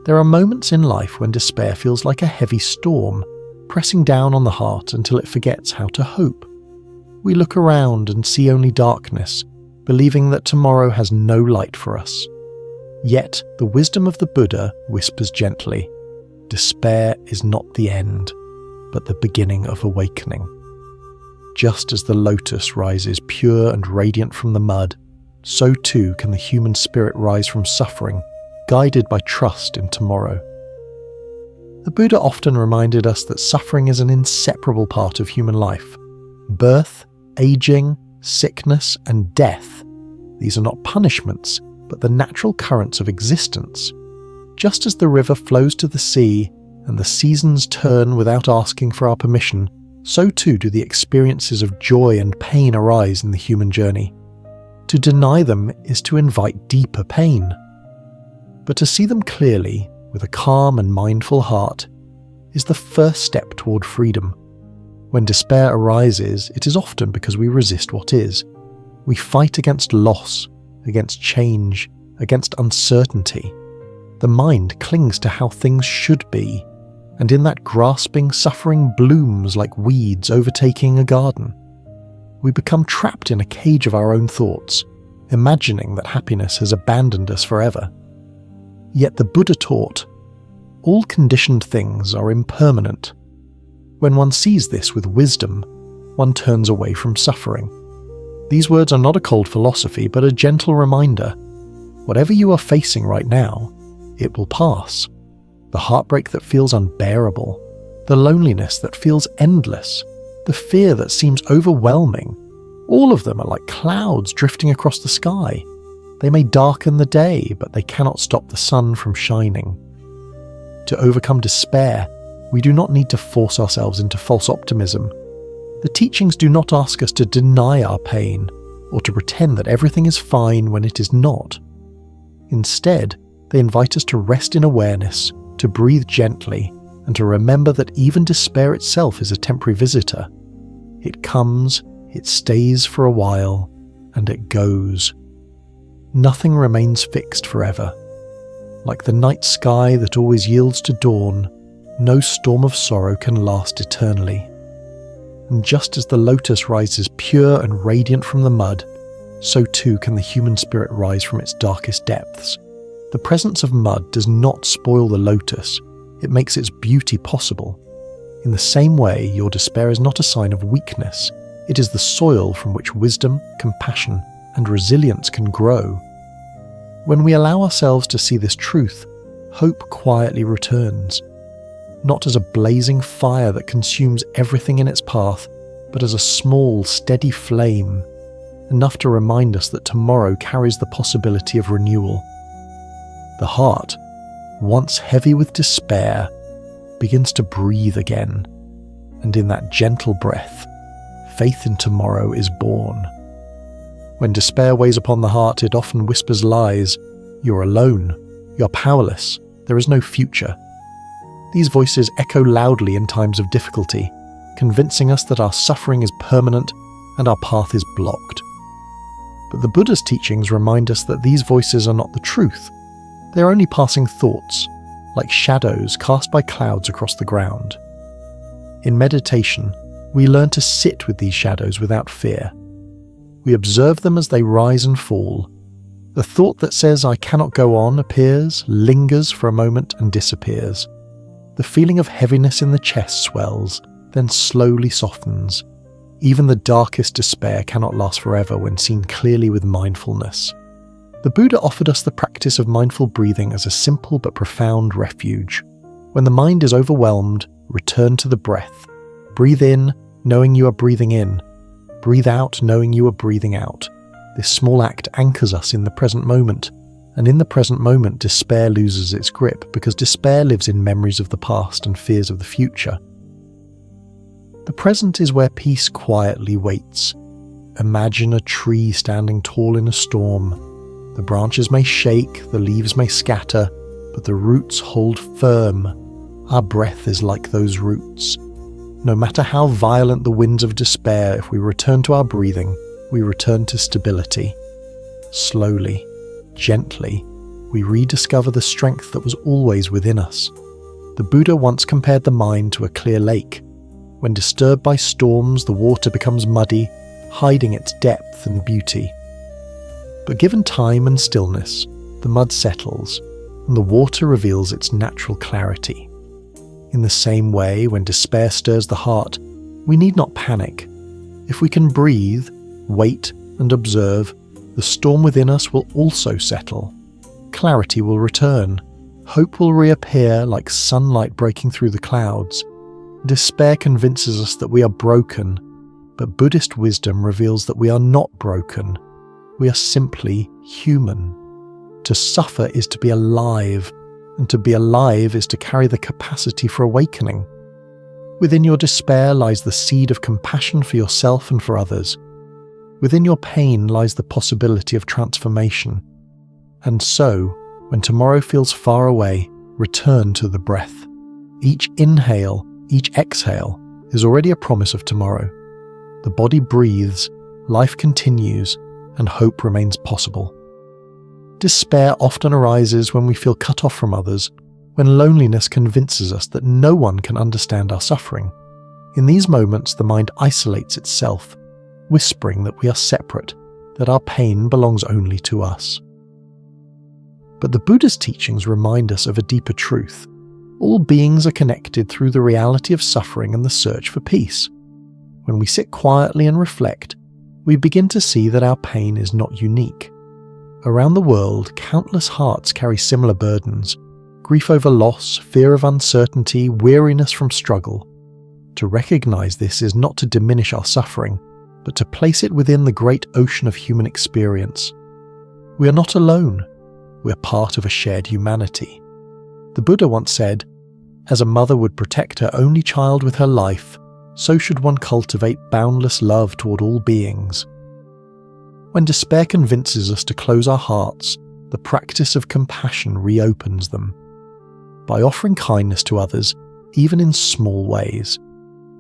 There are moments in life when despair feels like a heavy storm, pressing down on the heart until it forgets how to hope. We look around and see only darkness, believing that tomorrow has no light for us. Yet, the wisdom of the Buddha whispers gently, despair is not the end, but the beginning of awakening. Just as the lotus rises pure and radiant from the mud, so too can the human spirit rise from suffering, guided by trust in tomorrow. The Buddha often reminded us that suffering is an inseparable part of human life. Birth, aging, sickness, and death. These are not punishments, but the natural currents of existence. Just as the river flows to the sea, and the seasons turn without asking for our permission, so too do the experiences of joy and pain arise in the human journey. To deny them is to invite deeper pain. But to see them clearly, with a calm and mindful heart, is the first step toward freedom. When despair arises, it is often because we resist what is. We fight against loss, against change, against uncertainty. The mind clings to how things should be, and in that grasping, suffering blooms like weeds overtaking a garden. We become trapped in a cage of our own thoughts, imagining that happiness has abandoned us forever. Yet the Buddha taught, all conditioned things are impermanent. When one sees this with wisdom, one turns away from suffering. These words are not a cold philosophy, but a gentle reminder. Whatever you are facing right now, it will pass. The heartbreak that feels unbearable, the loneliness that feels endless, the fear that seems overwhelming, all of them are like clouds drifting across the sky. They may darken the day, but they cannot stop the sun from shining. To overcome despair, we do not need to force ourselves into false optimism. The teachings do not ask us to deny our pain, or to pretend that everything is fine when it is not. Instead, they invite us to rest in awareness, to breathe gently, and to remember that even despair itself is a temporary visitor. It comes, it stays for a while, and it goes. Nothing remains fixed forever. Like the night sky that always yields to dawn, no storm of sorrow can last eternally. And just as the lotus rises pure and radiant from the mud, so too can the human spirit rise from its darkest depths. The presence of mud does not spoil the lotus, it makes its beauty possible. In the same way, your despair is not a sign of weakness, it is the soil from which wisdom, compassion, and resilience can grow. When we allow ourselves to see this truth, hope quietly returns, not as a blazing fire that consumes everything in its path, but as a small, steady flame, enough to remind us that tomorrow carries the possibility of renewal. The heart, once heavy with despair, begins to breathe again, and in that gentle breath, faith in tomorrow is born. When despair weighs upon the heart, it often whispers lies. You're alone. You're powerless. There is no future. These voices echo loudly in times of difficulty, convincing us that our suffering is permanent and our path is blocked. But the Buddha's teachings remind us that these voices are not the truth. They are only passing thoughts, like shadows cast by clouds across the ground. In meditation, we learn to sit with these shadows without fear. We observe them as they rise and fall. The thought that says I cannot go on appears, lingers for a moment and disappears. The feeling of heaviness in the chest swells, then slowly softens. Even the darkest despair cannot last forever when seen clearly with mindfulness. The Buddha offered us the practice of mindful breathing as a simple but profound refuge. When the mind is overwhelmed, return to the breath. Breathe in, knowing you are breathing in. Breathe out, knowing you are breathing out. This small act anchors us in the present moment, and in the present moment despair loses its grip because despair lives in memories of the past and fears of the future. The present is where peace quietly waits. Imagine a tree standing tall in a storm. The branches may shake, the leaves may scatter, but the roots hold firm. Our breath is like those roots. No matter how violent the winds of despair, if we return to our breathing, we return to stability. Slowly, gently, we rediscover the strength that was always within us. The Buddha once compared the mind to a clear lake. When disturbed by storms, the water becomes muddy, hiding its depth and beauty. But given time and stillness, the mud settles, and the water reveals its natural clarity. In the same way, when despair stirs the heart, we need not panic. If we can breathe, wait, and observe, the storm within us will also settle. Clarity will return. Hope will reappear like sunlight breaking through the clouds. Despair convinces us that we are broken, but Buddhist wisdom reveals that we are not broken. We are simply human. To suffer is to be alive, and to be alive is to carry the capacity for awakening. Within your despair lies the seed of compassion for yourself and for others. Within your pain lies the possibility of transformation. And so, when tomorrow feels far away, return to the breath. Each inhale, each exhale is already a promise of tomorrow. The body breathes, life continues, and hope remains possible. Despair often arises when we feel cut off from others, when loneliness convinces us that no one can understand our suffering. In these moments, the mind isolates itself, whispering that we are separate, that our pain belongs only to us. But the Buddha's teachings remind us of a deeper truth. All beings are connected through the reality of suffering and the search for peace. When we sit quietly and reflect, we begin to see that our pain is not unique. Around the world, countless hearts carry similar burdens: grief over loss, fear of uncertainty, weariness from struggle. To recognize this is not to diminish our suffering, but to place it within the great ocean of human experience. We are not alone. We are part of a shared humanity. The Buddha once said, "As a mother would protect her only child with her life, so should one cultivate boundless love toward all beings." When despair convinces us to close our hearts, the practice of compassion reopens them. By offering kindness to others, even in small ways,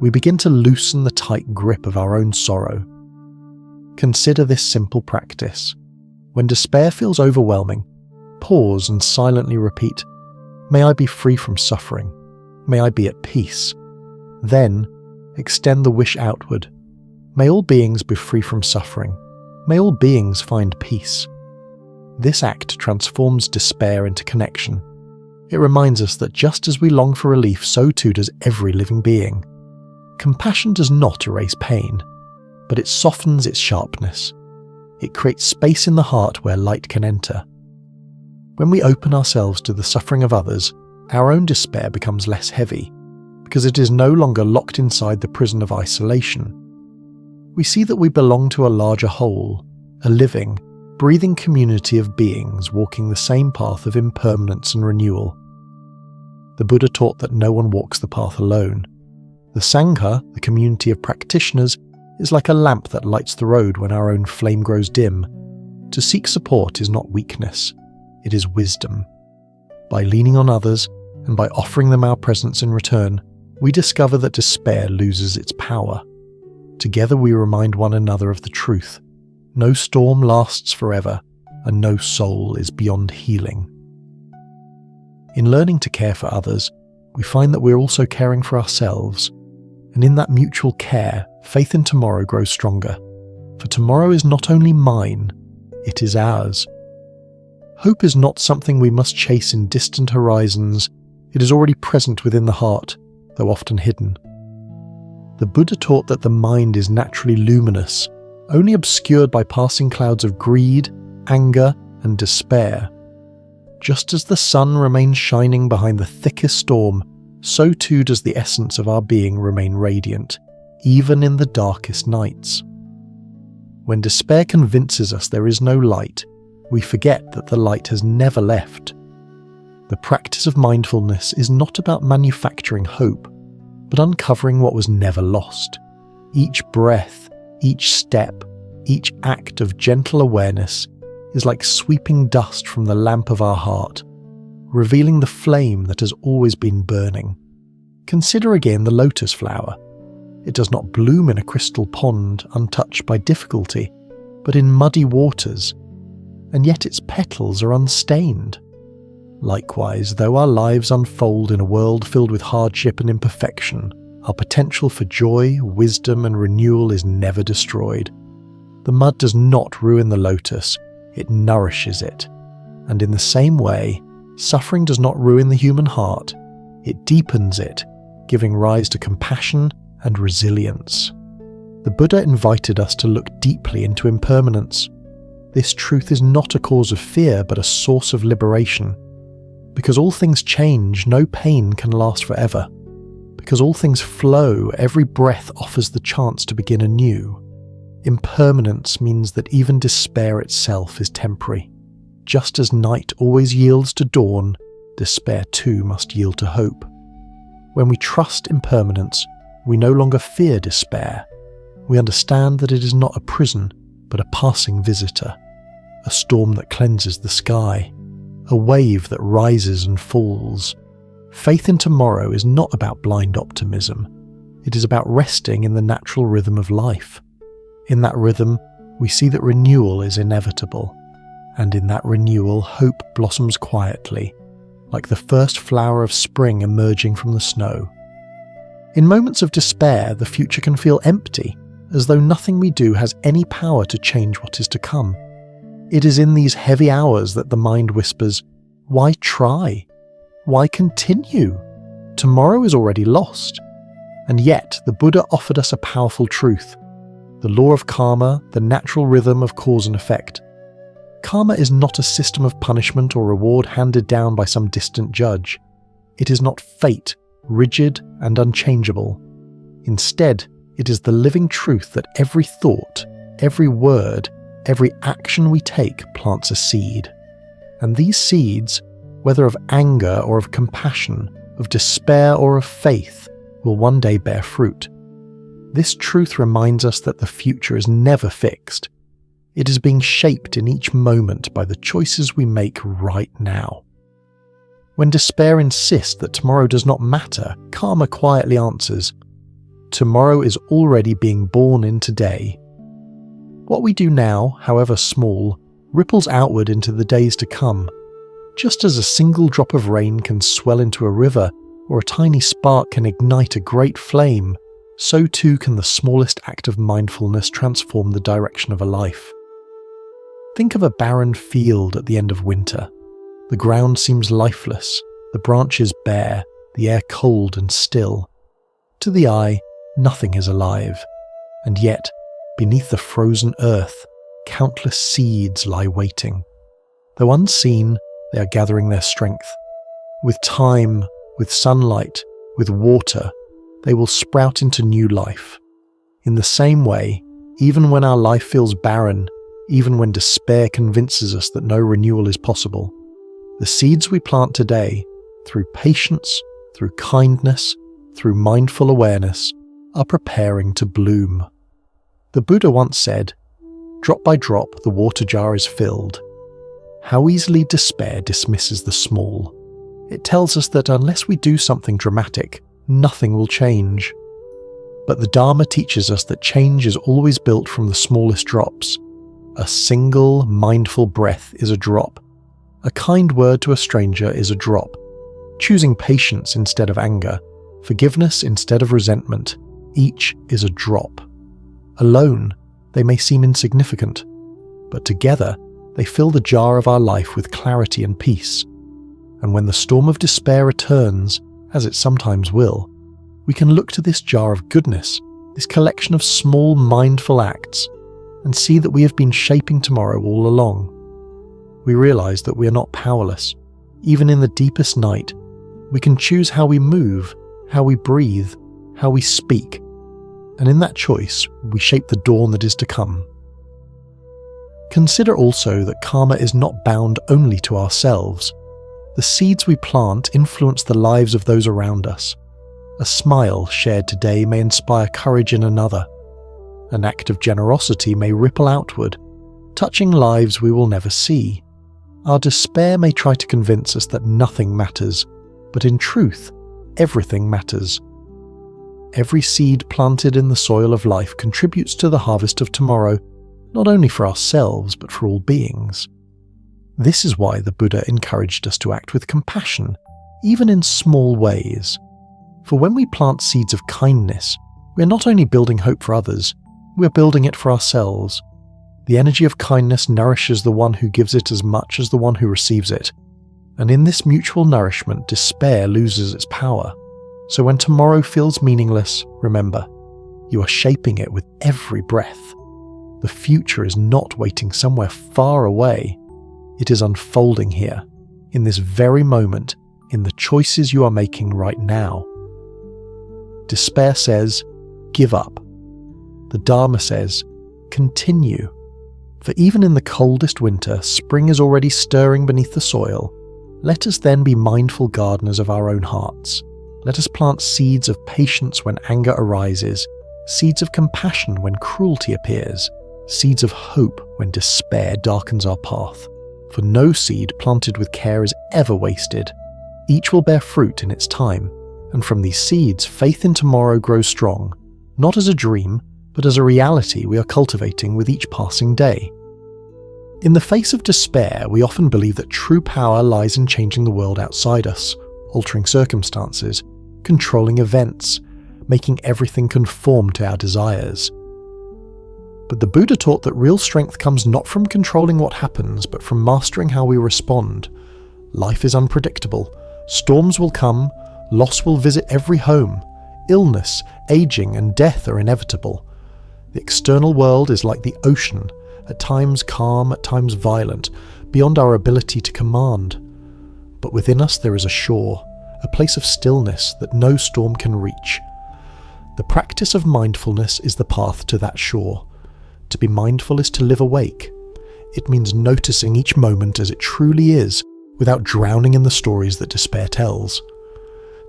we begin to loosen the tight grip of our own sorrow. Consider this simple practice. When despair feels overwhelming, pause and silently repeat, "May I be free from suffering. May I be at peace." Then, extend the wish outward. May all beings be free from suffering. May all beings find peace. This act transforms despair into connection. It reminds us that just as we long for relief, so too does every living being. Compassion does not erase pain, but it softens its sharpness. It creates space in the heart where light can enter. When we open ourselves to the suffering of others, our own despair becomes less heavy, because it is no longer locked inside the prison of isolation. We see that we belong to a larger whole, a living, breathing community of beings walking the same path of impermanence and renewal. The Buddha taught that no one walks the path alone. The Sangha, the community of practitioners, is like a lamp that lights the road when our own flame grows dim. To seek support is not weakness, it is wisdom. By leaning on others, and by offering them our presence in return, we discover that despair loses its power. Together we remind one another of the truth. No storm lasts forever, and no soul is beyond healing. In learning to care for others, we find that we're also caring for ourselves. And in that mutual care, faith in tomorrow grows stronger. For tomorrow is not only mine, it is ours. Hope is not something we must chase in distant horizons. It is already present within the heart, though often hidden. The Buddha taught that the mind is naturally luminous, only obscured by passing clouds of greed, anger, and despair. Just as the sun remains shining behind the thickest storm, so too does the essence of our being remain radiant, even in the darkest nights. When despair convinces us there is no light, we forget that the light has never left. The practice of mindfulness is not about manufacturing hope, but uncovering what was never lost. Each breath, each step, each act of gentle awareness is like sweeping dust from the lamp of our heart, revealing the flame that has always been burning. Consider again the lotus flower. It does not bloom in a crystal pond untouched by difficulty, but in muddy waters, and yet its petals are unstained. Likewise, though our lives unfold in a world filled with hardship and imperfection, our potential for joy, wisdom, and renewal is never destroyed. The mud does not ruin the lotus, it nourishes it. And in the same way, suffering does not ruin the human heart, it deepens it, giving rise to compassion and resilience. The Buddha invited us to look deeply into impermanence. This truth is not a cause of fear, but a source of liberation. Because all things change, no pain can last forever. Because all things flow, every breath offers the chance to begin anew. Impermanence means that even despair itself is temporary. Just as night always yields to dawn, despair too must yield to hope. When we trust impermanence, we no longer fear despair. We understand that it is not a prison, but a passing visitor, a storm that cleanses the sky, a wave that rises and falls. Faith in tomorrow is not about blind optimism. It is about resting in the natural rhythm of life. In that rhythm, we see that renewal is inevitable, and in that renewal, hope blossoms quietly, like the first flower of spring emerging from the snow. In moments of despair, the future can feel empty, as though nothing we do has any power to change what is to come. It is in these heavy hours that the mind whispers, "Why try? Why continue? Tomorrow is already lost." And yet, the Buddha offered us a powerful truth: the law of karma, the natural rhythm of cause and effect. Karma is not a system of punishment or reward handed down by some distant judge. It is not fate, rigid and unchangeable. Instead, it is the living truth that every thought, every word, every action we take plants a seed. And these seeds, whether of anger or of compassion, of despair or of faith, will one day bear fruit. This truth reminds us that the future is never fixed. It is being shaped in each moment by the choices we make right now. When despair insists that tomorrow does not matter, karma quietly answers, "Tomorrow is already being born in today." What we do now, however small, ripples outward into the days to come. Just as a single drop of rain can swell into a river, or a tiny spark can ignite a great flame, so too can the smallest act of mindfulness transform the direction of a life. Think of a barren field at the end of winter. The ground seems lifeless, the branches bare, the air cold and still. To the eye, nothing is alive, and yet, beneath the frozen earth, countless seeds lie waiting. Though unseen, they are gathering their strength. With time, with sunlight, with water, they will sprout into new life. In the same way, even when our life feels barren, even when despair convinces us that no renewal is possible, the seeds we plant today, through patience, through kindness, through mindful awareness, are preparing to bloom. The Buddha once said, "Drop by drop the water jar is filled." How easily despair dismisses the small. It tells us that unless we do something dramatic, nothing will change. But the Dharma teaches us that change is always built from the smallest drops. A single mindful breath is a drop. A kind word to a stranger is a drop. Choosing patience instead of anger, forgiveness instead of resentment, each is a drop. Alone, they may seem insignificant, but together, they fill the jar of our life with clarity and peace. And when the storm of despair returns, as it sometimes will, we can look to this jar of goodness, this collection of small mindful acts, and see that we have been shaping tomorrow all along. We realize that we are not powerless. Even in the deepest night, we can choose how we move, how we breathe, how we speak, and in that choice, we shape the dawn that is to come. Consider also that karma is not bound only to ourselves. The seeds we plant influence the lives of those around us. A smile shared today may inspire courage in another. An act of generosity may ripple outward, touching lives we will never see. Our despair may try to convince us that nothing matters, but in truth, everything matters. Every seed planted in the soil of life contributes to the harvest of tomorrow, not only for ourselves, but for all beings. This is why the Buddha encouraged us to act with compassion, even in small ways. For when we plant seeds of kindness, we are not only building hope for others, we are building it for ourselves. The energy of kindness nourishes the one who gives it as much as the one who receives it. And in this mutual nourishment, despair loses its power. So when tomorrow feels meaningless, remember, you are shaping it with every breath. The future is not waiting somewhere far away. It is unfolding here, in this very moment, in the choices you are making right now. Despair says, give up. The Dharma says, continue. For even in the coldest winter, spring is already stirring beneath the soil. Let us then be mindful gardeners of our own hearts. Let us plant seeds of patience when anger arises, seeds of compassion when cruelty appears, seeds of hope when despair darkens our path. For no seed planted with care is ever wasted. Each will bear fruit in its time, and from these seeds, faith in tomorrow grows strong, not as a dream, but as a reality we are cultivating with each passing day. In the face of despair, we often believe that true power lies in changing the world outside us, altering circumstances, controlling events, making everything conform to our desires. But the Buddha taught that real strength comes not from controlling what happens, but from mastering how we respond. Life is unpredictable. Storms will come, loss will visit every home. Illness, aging, and death are inevitable. The external world is like the ocean, at times calm, at times violent, beyond our ability to command. But within us there is a shore, a place of stillness that no storm can reach. The practice of mindfulness is the path to that shore. To be mindful is to live awake. It means noticing each moment as it truly is, without drowning in the stories that despair tells.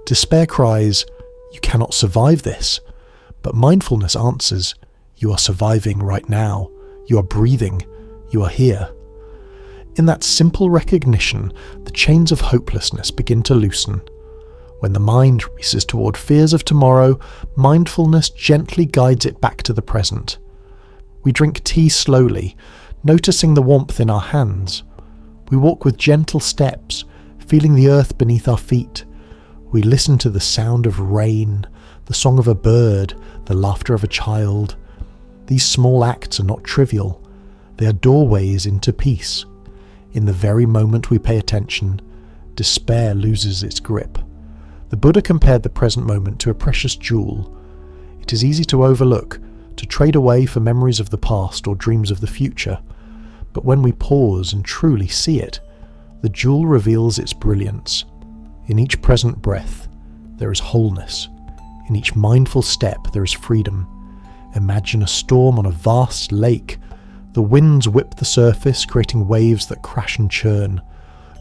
Despair cries, "You cannot survive this," but mindfulness answers, "You are surviving right now. You are breathing. You are here." In that simple recognition, the chains of hopelessness begin to loosen. When the mind races toward fears of tomorrow, mindfulness gently guides it back to the present. We drink tea slowly, noticing the warmth in our hands. We walk with gentle steps, feeling the earth beneath our feet. We listen to the sound of rain, the song of a bird, the laughter of a child. These small acts are not trivial. They are doorways into peace. In the very moment we pay attention, despair loses its grip. The Buddha compared the present moment to a precious jewel. It is easy to overlook, to trade away for memories of the past or dreams of the future. But when we pause and truly see it, the jewel reveals its brilliance. In each present breath, there is wholeness. In each mindful step, there is freedom. Imagine a storm on a vast lake. The winds whip the surface, creating waves that crash and churn.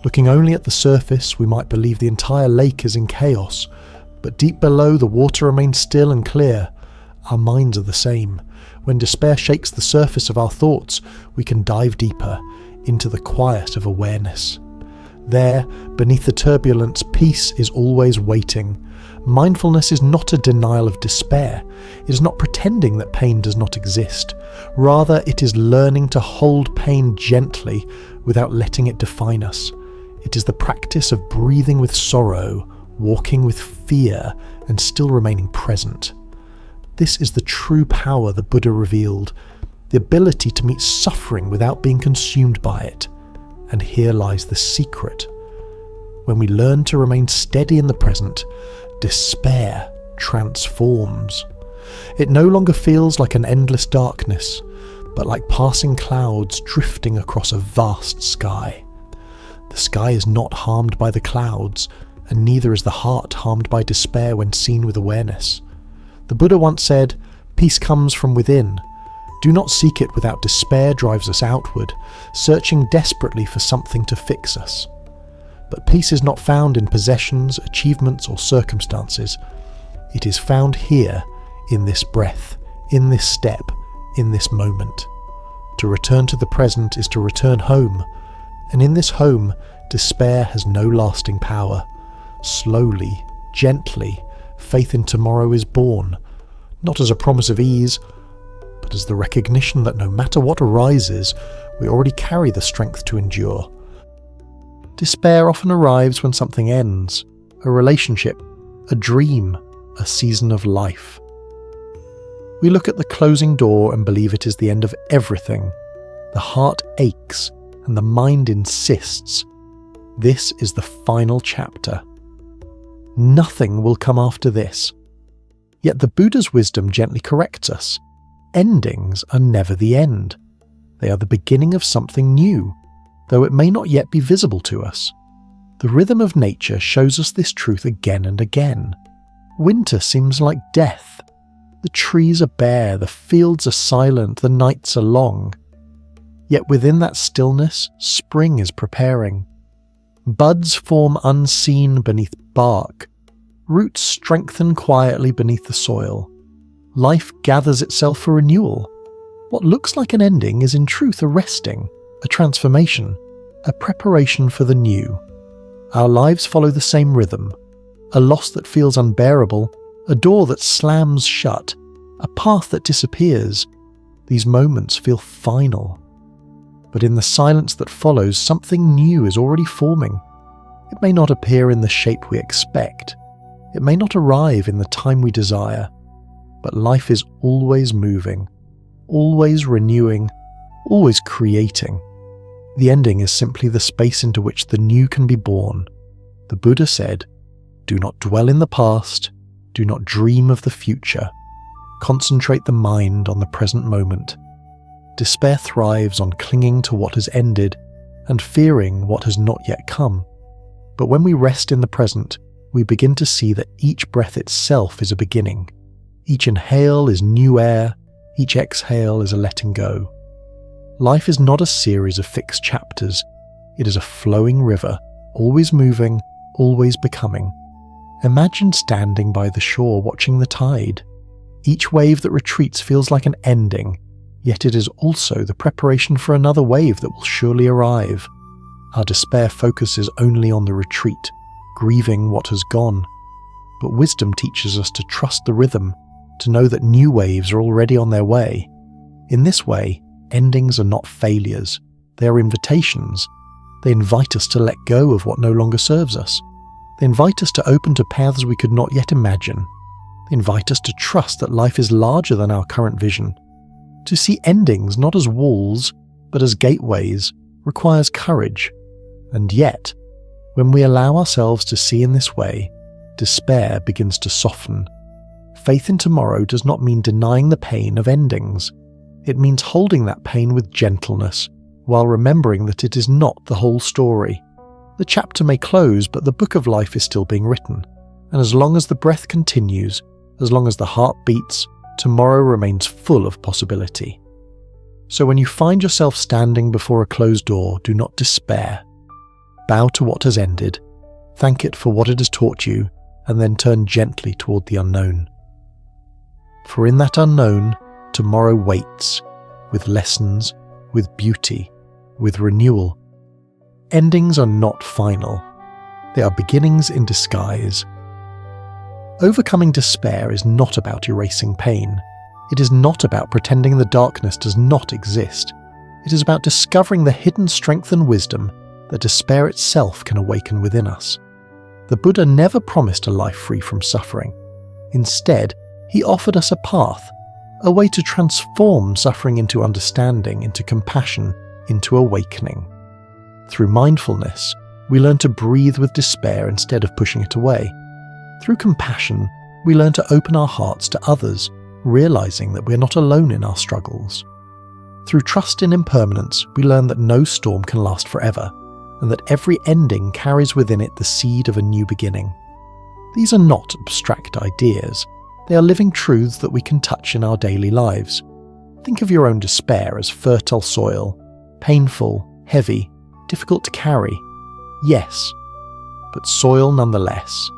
Looking only at the surface, we might believe the entire lake is in chaos, but deep below, the water remains still and clear. Our minds are the same. When despair shakes the surface of our thoughts, we can dive deeper into the quiet of awareness. There, beneath the turbulence, peace is always waiting. Mindfulness is not a denial of despair. It is not pretending that pain does not exist. Rather, it is learning to hold pain gently without letting it define us. It is the practice of breathing with sorrow, walking with fear, and still remaining present. This is the true power the Buddha revealed, the ability to meet suffering without being consumed by it. And here lies the secret. When we learn to remain steady in the present, despair transforms. It no longer feels like an endless darkness, but like passing clouds drifting across a vast sky. The sky is not harmed by the clouds, and neither is the heart harmed by despair when seen with awareness. The Buddha once said, "Peace comes from within. Do not seek it without despair drives us outward, searching desperately for something to fix us." But peace is not found in possessions, achievements, or circumstances. It is found here, in this breath, in this step, in this moment. To return to the present is to return home, and in this home, despair has no lasting power. Slowly, gently, faith in tomorrow is born, not as a promise of ease, but as the recognition that no matter what arises, we already carry the strength to endure, Despair often arrives when something ends, a relationship, a dream, a season of life. We look at the closing door and believe it is the end of everything. The heart aches and the mind insists. This is the final chapter. Nothing will come after this. Yet the Buddha's wisdom gently corrects us. Endings are never the end. They are the beginning of something new, though it may not yet be visible to us. The rhythm of nature shows us this truth again and again. Winter seems like death. The trees are bare, the fields are silent, the nights are long. Yet within that stillness, spring is preparing. Buds form unseen beneath bark. Roots strengthen quietly beneath the soil. Life gathers itself for renewal. What looks like an ending is in truth a resting, a transformation, a preparation for the new. Our lives follow the same rhythm. A loss that feels unbearable, a door that slams shut, a path that disappears. These moments feel final. But in the silence that follows, something new is already forming. It may not appear in the shape we expect. It may not arrive in the time we desire. But life is always moving, always renewing, always creating. The ending is simply the space into which the new can be born. The Buddha said, "Do not dwell in the past, do not dream of the future. Concentrate the mind on the present moment." Despair thrives on clinging to what has ended and fearing what has not yet come. But when we rest in the present, we begin to see that each breath itself is a beginning. Each inhale is new air, each exhale is a letting go. Life is not a series of fixed chapters. It is a flowing river, always moving, always becoming. Imagine standing by the shore watching the tide. Each wave that retreats feels like an ending, yet it is also the preparation for another wave that will surely arrive. Our despair focuses only on the retreat, grieving what has gone. But wisdom teaches us to trust the rhythm, to know that new waves are already on their way. In this way, endings are not failures, they are invitations. They invite us to let go of what no longer serves us. They invite us to open to paths we could not yet imagine. They invite us to trust that life is larger than our current vision. To see endings not as walls, but as gateways, requires courage. And yet, when we allow ourselves to see in this way, despair begins to soften. Faith in tomorrow does not mean denying the pain of endings. It means holding that pain with gentleness, while remembering that it is not the whole story. The chapter may close, but the book of life is still being written. And as long as the breath continues, as long as the heart beats, tomorrow remains full of possibility. So when you find yourself standing before a closed door, do not despair. Bow to what has ended, thank it for what it has taught you, and then turn gently toward the unknown. For in that unknown, tomorrow waits, with lessons, with beauty, with renewal. Endings are not final. They are beginnings in disguise. Overcoming despair is not about erasing pain. It is not about pretending the darkness does not exist. It is about discovering the hidden strength and wisdom that despair itself can awaken within us. The Buddha never promised a life free from suffering. Instead, he offered us a path, a way to transform suffering into understanding, into compassion, into awakening. Through mindfulness, we learn to breathe with despair instead of pushing it away. Through compassion, we learn to open our hearts to others, realizing that we're not alone in our struggles. Through trust in impermanence, we learn that no storm can last forever, and that every ending carries within it the seed of a new beginning. These are not abstract ideas. They are living truths that we can touch in our daily lives. Think of your own despair as fertile soil, painful, heavy, difficult to carry. Yes, but soil nonetheless.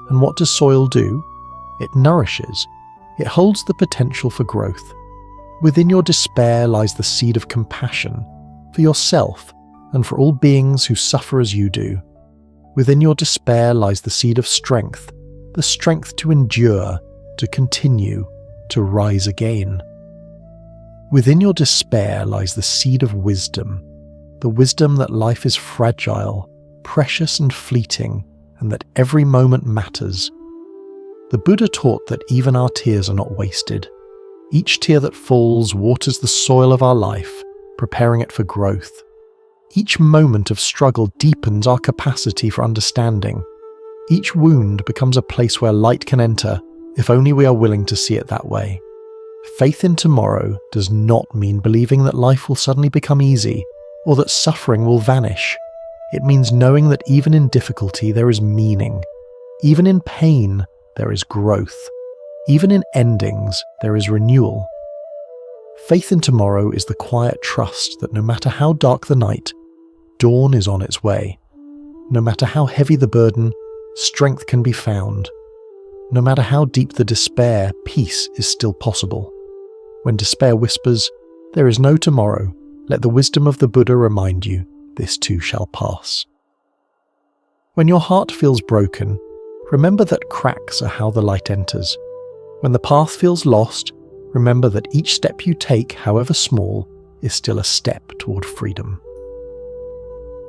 And what does soil do? It nourishes. It holds the potential for growth. Within your despair lies the seed of compassion, for yourself and for all beings who suffer as you do. Within your despair lies the seed of strength, the strength to endure, to continue, to rise again. Within your despair lies the seed of wisdom, the wisdom that life is fragile, precious and fleeting, and that every moment matters. The Buddha taught that even our tears are not wasted. Each tear that falls waters the soil of our life, preparing it for growth. Each moment of struggle deepens our capacity for understanding. Each wound becomes a place where light can enter, if only we are willing to see it that way. Faith in tomorrow does not mean believing that life will suddenly become easy, or that suffering will vanish. It means knowing that even in difficulty there is meaning. Even in pain there is growth. Even in endings there is renewal. Faith in tomorrow is the quiet trust that no matter how dark the night, dawn is on its way. No matter how heavy the burden, strength can be found. No matter how deep the despair, peace is still possible. When despair whispers, "There is no tomorrow," let the wisdom of the Buddha remind you, this too shall pass. When your heart feels broken, remember that cracks are how the light enters. When the path feels lost, remember that each step you take, however small, is still a step toward freedom.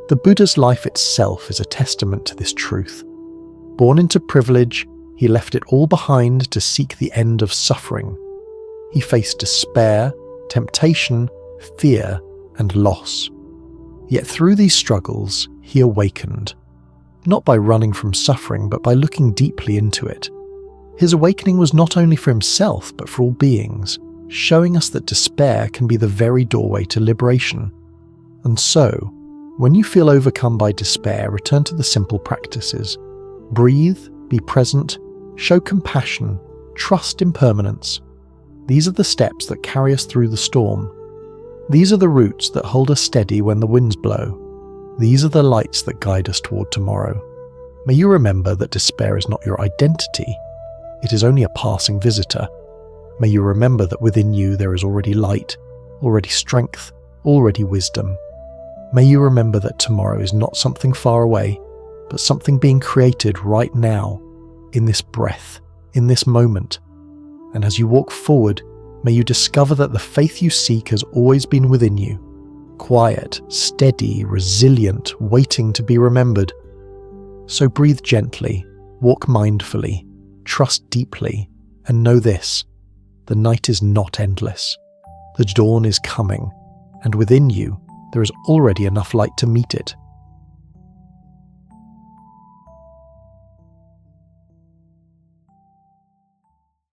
The Buddha's life itself is a testament to this truth. Born into privilege, he left it all behind to seek the end of suffering. He faced despair, temptation, fear, and loss. Yet through these struggles, he awakened. Not by running from suffering, but by looking deeply into it. His awakening was not only for himself, but for all beings, showing us that despair can be the very doorway to liberation. And so, when you feel overcome by despair, return to the simple practices. Breathe, be present, show compassion, trust impermanence. These are the steps that carry us through the storm. These are the roots that hold us steady when the winds blow. These are the lights that guide us toward tomorrow. May you remember that despair is not your identity. It is only a passing visitor. May you remember that within you there is already light, already strength, already wisdom. May you remember that tomorrow is not something far away, but something being created right now, in this breath, in this moment. And as you walk forward, may you discover that the faith you seek has always been within you. Quiet, steady, resilient, waiting to be remembered. So breathe gently, walk mindfully, trust deeply, and know this: the night is not endless. The dawn is coming, and within you there is already enough light to meet it.